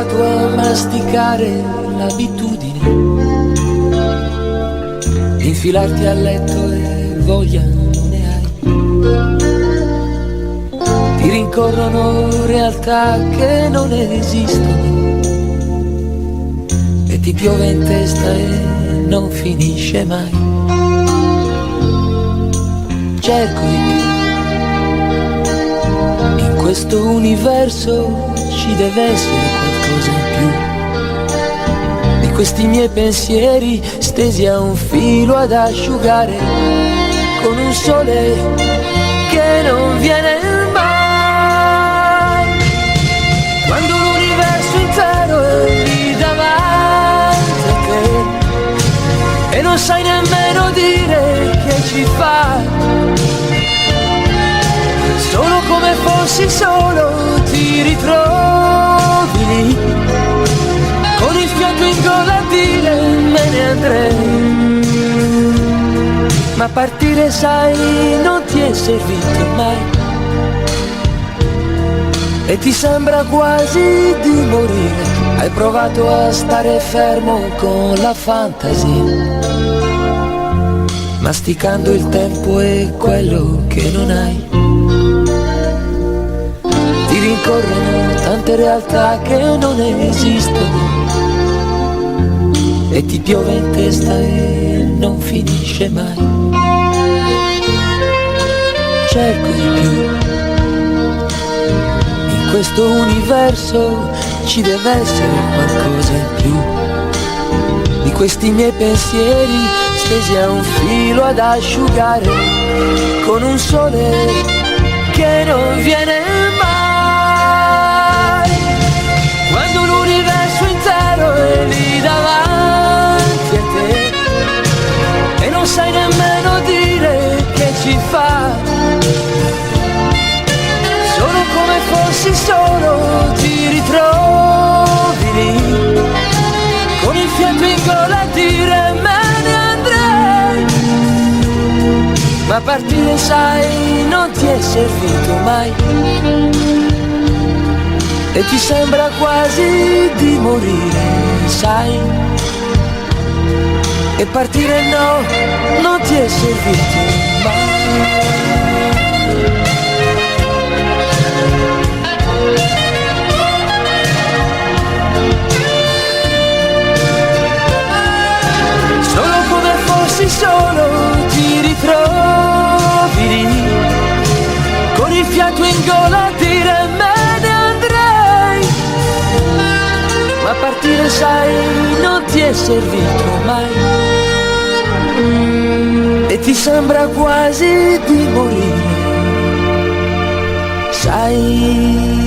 provato a masticare l'abitudine di infilarti a letto e voglia non ne hai. Ti rincorrono realtà che non esistono e ti piove in testa e non finisce mai. Cerco di più, in questo universo ci deve essere qualcosa in più di questi miei pensieri stesi a un filo ad asciugare con un sole che non viene mai. Quando l'universo intero è lì davanti a te e non sai nemmeno dire che ci fa. Solo come fossi solo ti ritrovi lì, con il fiato in gola a dire me ne andrei. Ma partire sai non ti è servito mai e ti sembra quasi di morire. Hai provato a stare fermo con la fantasia, masticando il tempo e quello che non hai. Ti rincorrono tante realtà che non esistono e ti piove in testa e non finisce mai. Cerco di più, in questo universo ci deve essere qualcosa in più di questi miei pensieri stesi a un filo ad asciugare con un sole che non viene mai. Quando l'universo intero è lì davanti a te e non sai nemmeno dire che ci fa. Solo come fossi solo ti ritrovi lì, con il fiato in gola a dire me ne andrei. Ma partire sai non ti è servito mai e ti sembra quasi di morire, sai. E partire no, non ti è servito mai. Solo come fossi solo ti ritrovi lì, con il fiato in gola a dire me ne andrei. Ma partire sai non ti è servito mai e ti sembra quasi di morire, sai.